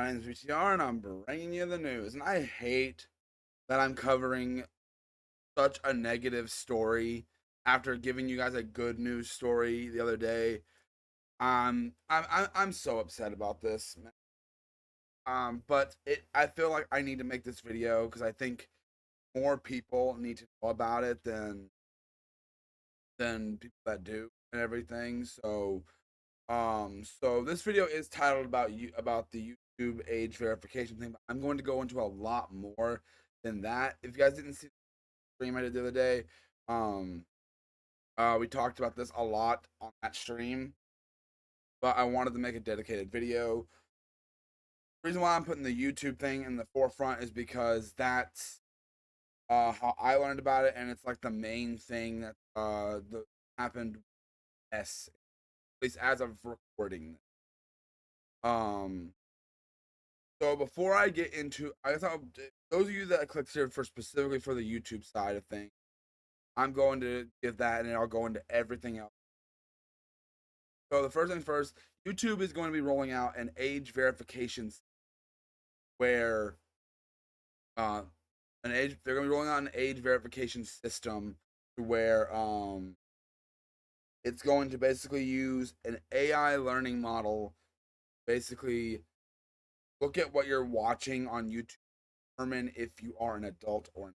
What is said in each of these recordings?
My name is VTR and I'm bringing you the news. And I hate that I'm covering such a negative story after giving you guys a good news story the other day. I'm so upset about this, man. But I feel like I need to make this video because I think more people need to know about it than people that do and everything. So this video is titled about the YouTube age verification thing. But I'm going to go into a lot more than that. If you guys didn't see the stream I did the other day, um, we talked about this a lot on that stream, but I wanted to make a dedicated video. The reason why I'm putting the YouTube thing in the forefront is because that's how I learned about it, and it's like the main thing that happened. Yes, at least as of recording. Um, So before I get into, I thought those of you that clicked here for specifically for the YouTube side of things, I'm going to give that, and then I'll go into everything else. So the first things first, YouTube is going to be rolling out an age verification where they're going to be rolling out an age verification system where it's going to basically use an AI learning model, basically look at what you're watching on YouTube, determine if you are an adult or not.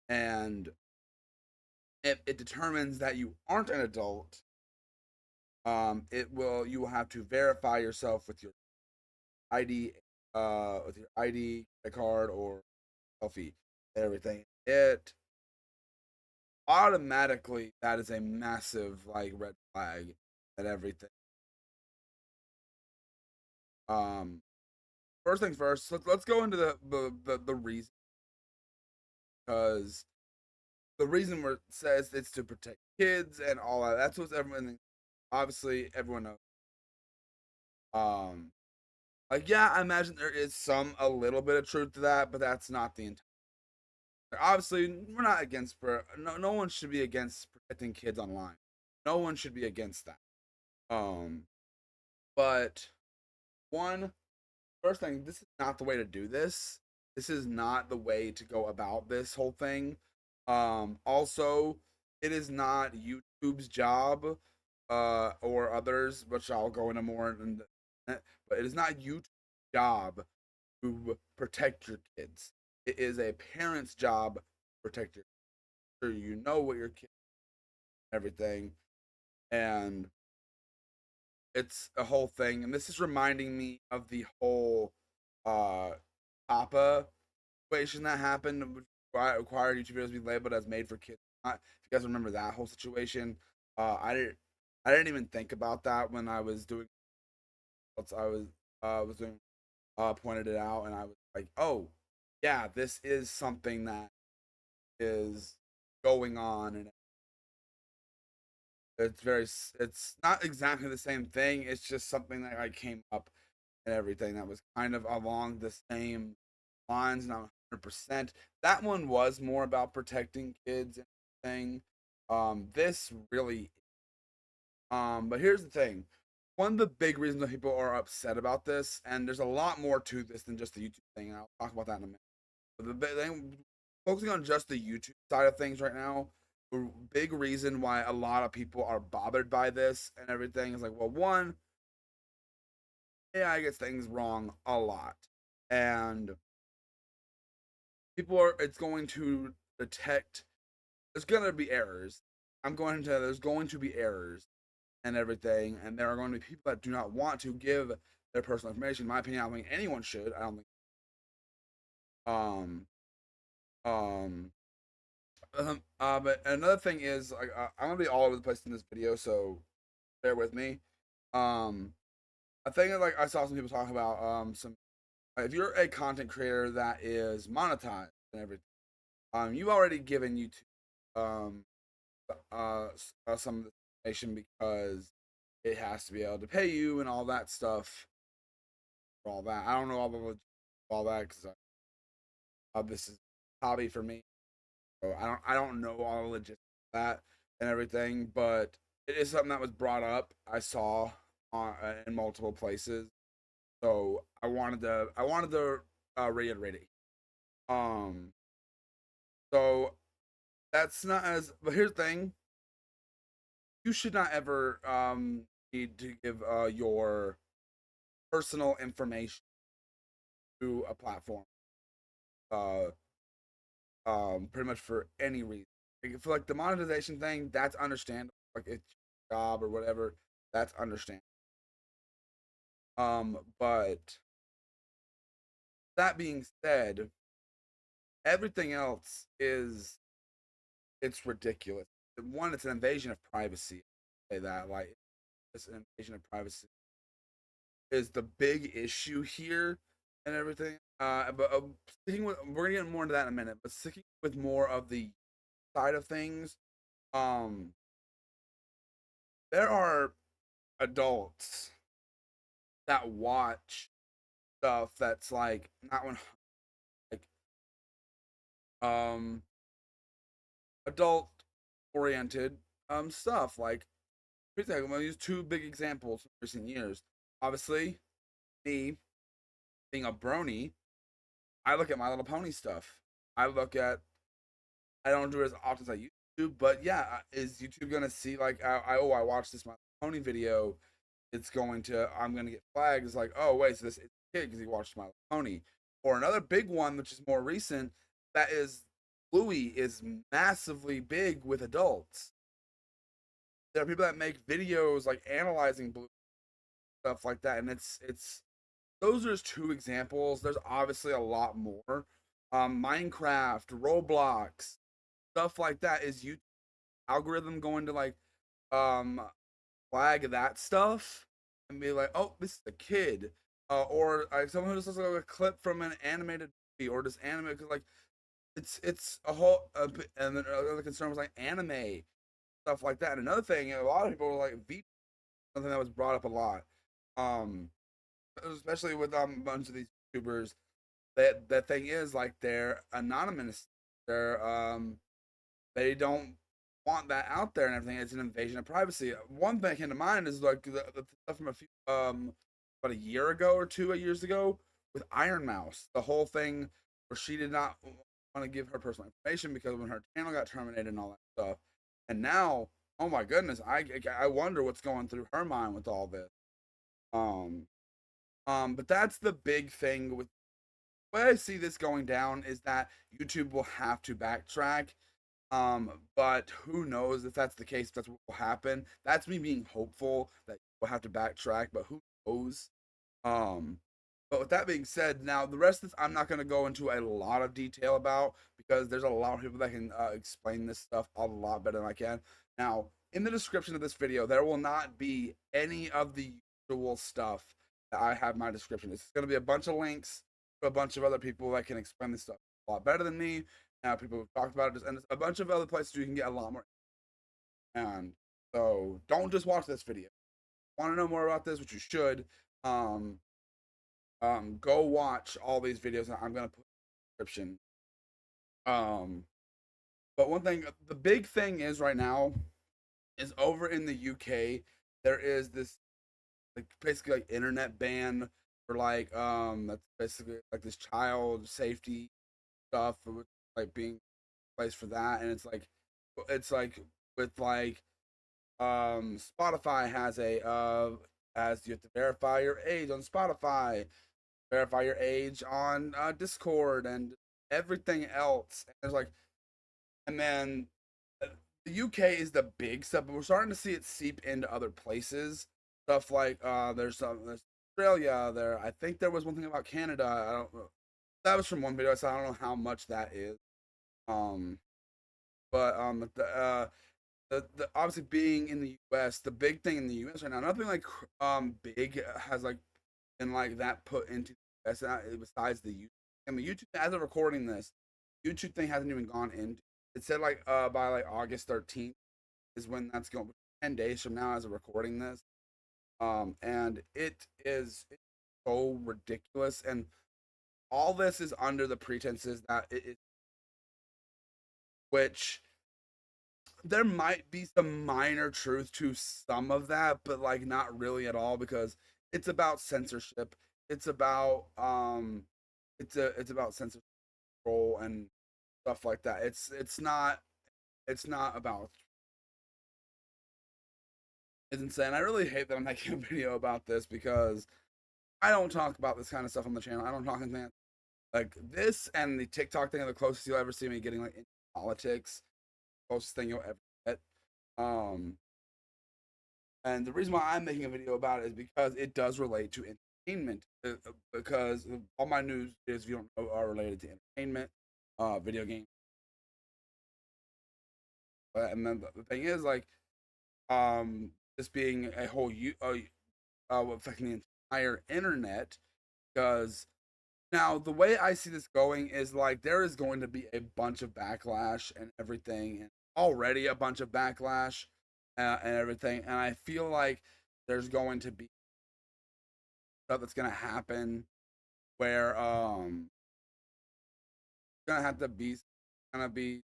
And if it determines that you aren't an adult, you will have to verify yourself with your ID, with your ID card or selfie and everything. It automatically, that is a massive like red flag and everything. Um, First things first, let's go into the reason, because the reason where it says it's to protect kids and all that. That's what everyone, obviously everyone knows. Like, yeah, I imagine there is a little bit of truth to that, but that's not the entire. Obviously, we're not against no one should be against protecting kids online. No one should be against that. Um, but one first thing, this is not the way to do this. This is not the way to go about this whole thing. Also, it is not YouTube's job, or others, which I'll go into more in but it is not YouTube's job to protect your kids. It is a parent's job to protect your kids. So you know what your kid, everything, and it's a whole thing. And this is reminding me of the whole uh Papa situation that happened, which required YouTube videos to be labeled as made for kids. If you guys remember that whole situation, uh, I didn't I didn't even think about that when I was doing. I was doing pointed it out, and I was like, oh yeah, this is something that is going on, and it's not exactly the same thing. It's just something that I came up and everything that was kind of along the same lines. Not 100%. That one was more about protecting kids and everything. This really. But here's the thing. One of the big reasons that people are upset about this, and there's a lot more to this than just the YouTube thing, and I'll talk about that in a minute. But the big thing, focusing on just the YouTube side of things right now, the big reason why a lot of people are bothered by this and everything is like, well, one, AI gets things wrong a lot, and it's going to detect. There's going to be errors. There's going to be errors and everything, and there are going to be people that do not want to give their personal information. In my opinion, I don't think anyone should. I don't think. Um, um, but another thing is, like, I'm gonna be all over the place in this video, so bear with me. Um, a thing that, like, I saw some people talk about, some if you're a content creator that is monetized and everything, you've already given YouTube some of the information because it has to be able to pay you and all that stuff. For all that, I don't know all that because this is a hobby for me. So I don't know all the logistics of that and everything, but it is something that was brought up. I saw in multiple places. So I wanted to reiterate it. Um, so that's not as. But here's the thing: you should not ever need to give your personal information to a platform. Uh, pretty much for any reason. Like, for like the monetization thing, that's understandable. Like it's your job or whatever, that's understandable. But that being said, everything else is it's ridiculous. One, it's an invasion of privacy. Say that like it's an invasion of privacy is the big issue here and everything. But sticking with we're gonna get more into that in a minute. But sticking with more of the side of things, um, there are adults that watch stuff that's like not one like um adult oriented stuff like I'm gonna use two big examples from recent years. Obviously, me being a brony, I look at My Little Pony stuff. I look at I don't do it as often as I used to, but yeah, is YouTube gonna see like I watched this My Little Pony video, it's going to I'm gonna get flagged. It's like, oh wait, so this it's a kid because he watched My Little Pony. Or another big one, which is more recent, that is Bluey is massively big with adults. There are people that make videos like analyzing Bluey stuff like that, and it's those are just two examples. There's obviously a lot more. Minecraft, Roblox, stuff like that is YouTube algorithm going to like um flag that stuff and be like, oh, this is a kid, or someone who just looks like a clip from an animated movie or just anime because like it's a whole and then other concern was like anime stuff like that. And another thing, a lot of people were like VTR, something that was brought up a lot, um, especially with a bunch of these YouTubers. That thing is like they're anonymous. They're they don't want that out there and everything. It's an invasion of privacy. One thing that came to mind is like the stuff from a few about a year ago or 2 years ago with Iron Mouse. The whole thing where she did not want to give her personal information because when her channel got terminated and all that stuff. And now, oh my goodness, I wonder what's going through her mind with all this. Um but that's the big thing with the way I see this going down is that YouTube will have to backtrack, but who knows if that's the case, if that's what will happen. That's me being hopeful that we'll have to backtrack, but who knows? Um, but with that being said, now the rest of this I'm not going to go into a lot of detail about because there's a lot of people that can explain this stuff a lot better than I can. Now, in the description of this video, there will not be any of the usual stuff that I have in my description. It's going to be a bunch of links to a bunch of other people that can explain this stuff a lot better than me. People have talked about it, and a bunch of other places you can get a lot more. And so, don't just watch this video. Want to know more about this, which you should. Um, go watch all these videos that I'm gonna put in the description. Um, but one thing, the big thing is right now is over in the UK. There is this like basically like internet ban for like that's basically like this child safety stuff, like being placed for that, and it's like with like Spotify has a as you have to verify your age on Spotify, verify your age on Discord and everything else. And there's like, and then the UK is the big stuff, but we're starting to see it seep into other places. Stuff like there's Australia. There, I think there was one thing about Canada. I don't know. That was from one video, so I don't know how much that is. Um, but the obviously being in the US, the big thing in the US right now, nothing like big has like been like that put into the US besides the YouTube. I mean, YouTube as of recording this, YouTube thing hasn't even gone in. It said like by like August 13th is when that's going. 10 days from now as of recording this. And it's so ridiculous, and all this is under the pretenses that which there might be some minor truth to some of that, but like not really at all because it's about censorship. it's about it's about censorship control and stuff like that. It's not about it's insane. I really hate that I'm making a video about this because I don't talk about this kind of stuff on the channel. I don't talk anything like this and the TikTok thing are the closest you'll ever see me getting like in politics. Closest thing you'll ever get. Um, and the reason why I'm making a video about it is because it does relate to entertainment. Because all my news is, if you don't know, are related to entertainment, video games. And then the thing is, like, this being a whole affecting the entire internet, because now the way I see this going is like there is going to be a bunch of backlash and everything, and already a bunch of backlash and everything, and I feel like there's going to be stuff that's going to happen where gonna have to be gonna be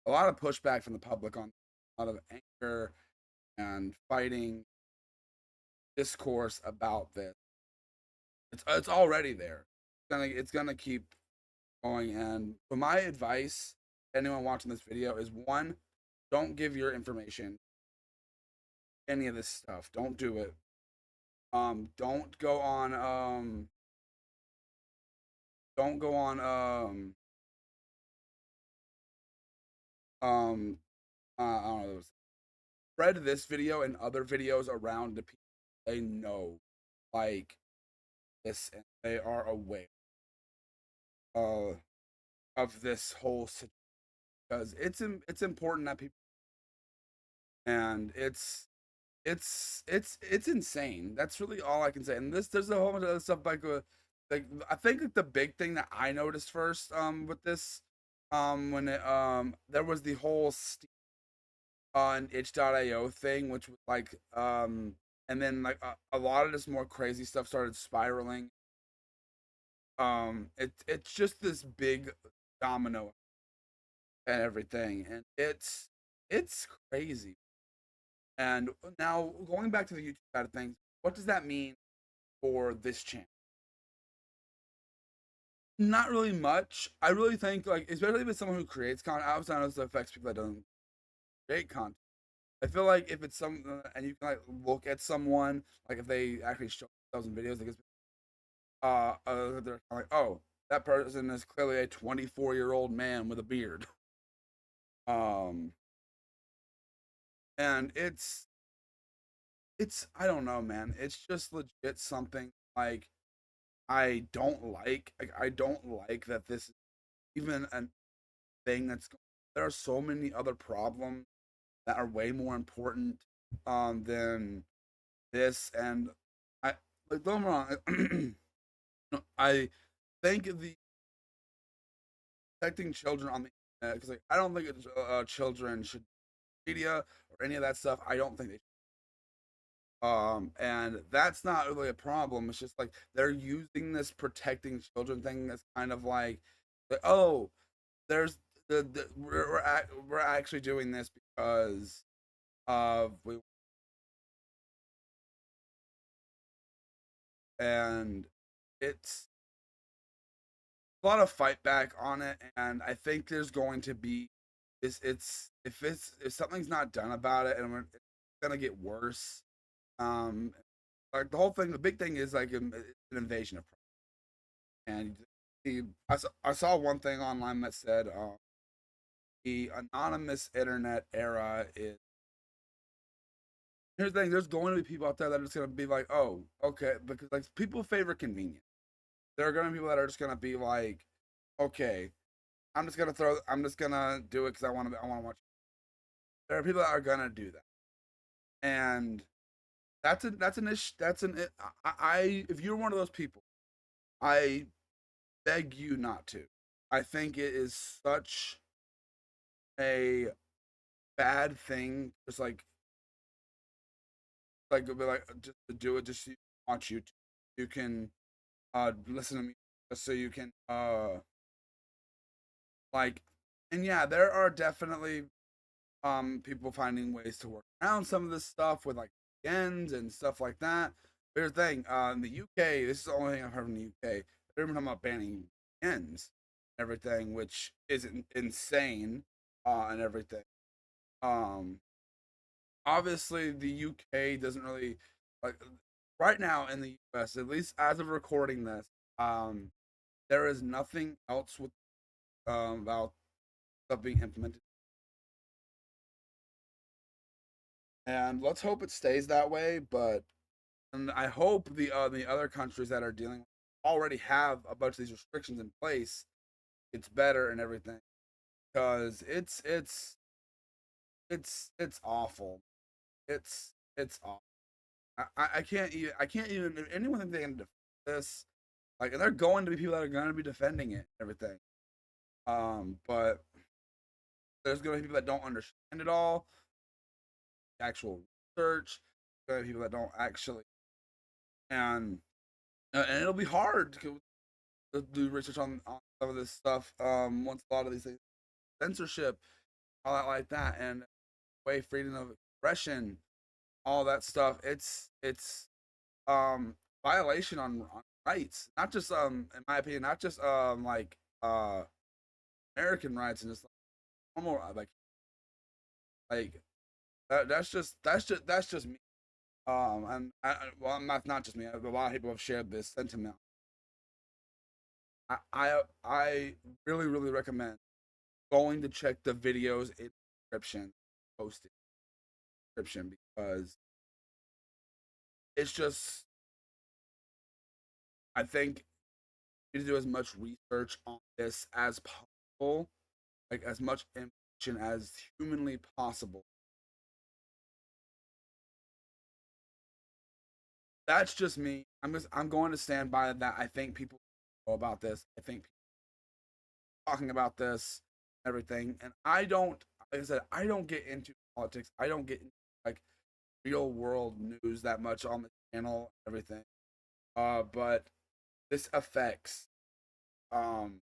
a lot of pushback from the public on a lot of anger and fighting discourse about this. It's already there. It's gonna keep going. And for my advice, to anyone watching this video is one, don't give your information any of this stuff. Don't do it. Don't go on don't go on um I don't know, spread this video and other videos around the people they know, like this, and they are aware uh, of this whole situation because it's important that people, and it's insane. That's really all I can say. And this there's a whole bunch of other stuff like I think like the big thing that I noticed first with this when it there was the whole on itch.io thing, which was like and then like a lot of this more crazy stuff started spiraling. It's just this big domino and everything, and it's crazy. And now going back to the YouTube side of things, what does that mean for this channel? Not really much. I really think, like, especially if it's someone who creates content, obviously I know this affects people that don't create content. I feel like if it's some and you can like look at someone, like if they actually show themselves in videos, like they're like, oh, that person is clearly a 24-year-old man with a beard. Um, and it's I don't know, man. It's just legit something like I don't like. Like I don't like that this is even a thing that's. There are so many other problems that are way more important than this, and I like don't get me wrong. I think the protecting children on the internet because like I don't think children should media or any of that stuff. I don't think they and that's not really a problem. It's just like they're using this protecting children thing that's kind of like oh, there's we're actually doing this because of we and it's a lot of fight back on it, and I think there's going to be it's if something's not done about it, and it's gonna get worse. Um, like the whole thing, the big thing is like an invasion of and I saw one thing online that said the anonymous internet era is here's the thing, there's going to be people out there that are just going to be like, oh, okay, because like people favor convenience. There are going to be people that are just going to be like, okay, I'm just going to do it because I want to watch. There are people that are going to do that, and that's an issue. If you're one of those people, I beg you not to. I think it is such a bad thing. Just just to do it just so you can watch YouTube. You can listen to me just so you can like and yeah, there are definitely people finding ways to work around some of this stuff with like ends and stuff like that. Here's the thing. In the UK, this is the only thing I've heard from the UK. They're talking about banning ends and everything, which is insane and everything. Um, Obviously, the UK doesn't really like right now in the US, at least as of recording this. Um, there is nothing else with about stuff being implemented, and let's hope it stays that way. But and I hope the other countries that are dealing already have a bunch of these restrictions in place. It's better and everything because it's awful. It's awful. I can't even if anyone think they can defend this. Like, and they're going to be people that are going to be defending it and everything. But there's going to be people that don't understand it all, actual research. There's going to be people that don't actually, and and it'll be hard to do research on some of this stuff. Once a lot of these things, censorship, all that like that, and way freedom of expression, all that stuff. It's violation on rights, not just in my opinion, not just like American rights and just normal like that's just me. And well, not just me. A lot of people have shared this sentiment. I really recommend going to check the videos in the description, posted description, because it's just I think you need to do as much research on this as possible, like as much information as humanly possible. That's just me. I'm going to stand by that. I think people know about this. I think people talking about this, everything, and I don't. Like I said, I don't get into politics. I don't get into like real world news that much on the channel, everything. But this affects um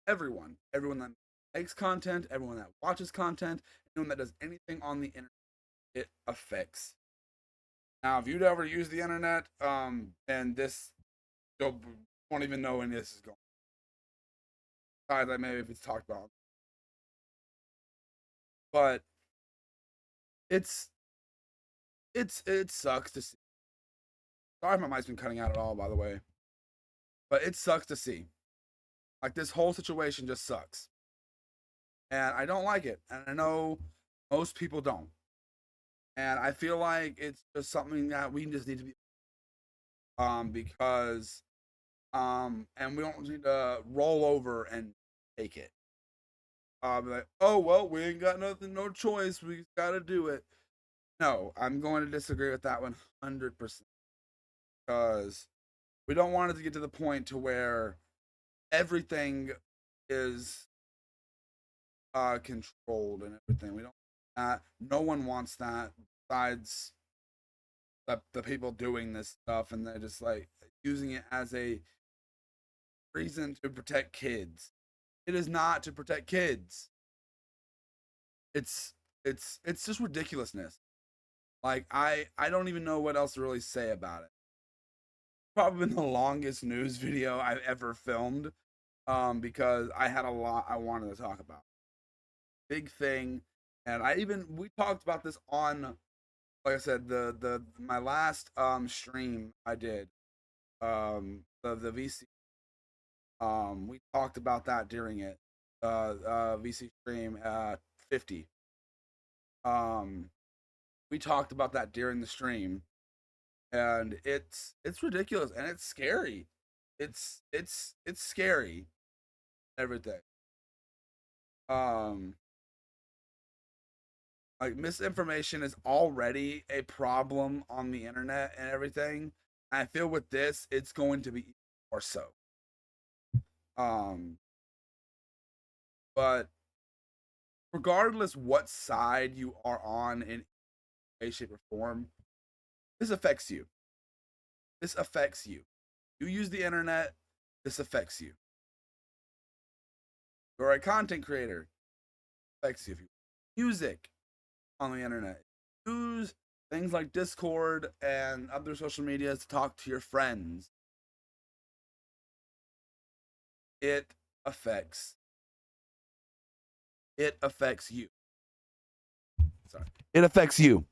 everyone that makes content, everyone that watches content, anyone that does anything on the internet. It affects. Now, if you'd ever use the internet, and this you won't even know when this is going. Besides, like maybe if it's talked about, but it's it sucks to see. Sorry, if my mic's been cutting out at all, by the way, but it sucks to see. Like this whole situation just sucks, and I don't like it, and I know most people don't, and I feel like it's just something that we just need to be because and we don't need to roll over and take it. Be like, oh well, we ain't got nothing, no choice, we got to do it. No, I'm going to disagree with that 100% because we don't want it to get to the point to where everything is controlled and everything. We don't no one wants that besides the people doing this stuff, and they're just like using it as a reason to protect kids. It is not to protect kids. It's it's just ridiculousness. Like I don't even know what else to really say about it. Probably been the longest news video I've ever filmed, because I had a lot I wanted to talk about. Big thing, and we talked about this on, like I said, the my last stream I did, the VC, we talked about that during it, VC stream 50. Um, we talked about that during the stream, and it's ridiculous and it's scary. It's scary, everything. Um, like misinformation is already a problem on the internet and everything. I feel with this, it's going to be more so. Um, but regardless what side you are on in way, shape, or form, this affects you. This affects you. You use the internet, this affects you. You're a content creator, affects you. If you music on the internet, use things like Discord and other social medias to talk to your friends, it affects you. Sorry, it affects you.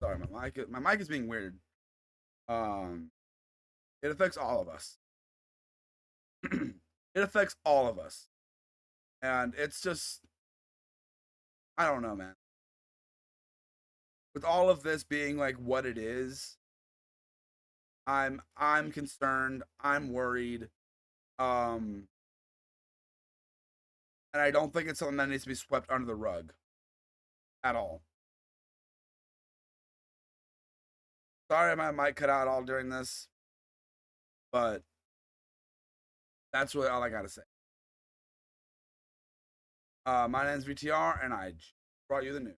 Sorry, my mic is being weird. It affects all of us. It affects all of us, and it's just, I don't know, man. With all of this being like what it is, I'm concerned. I'm worried. And I don't think it's something that needs to be swept under the rug at all. Sorry, my mic cut out all during this, but that's really all I gotta say. My name's VTR, and I brought you the news.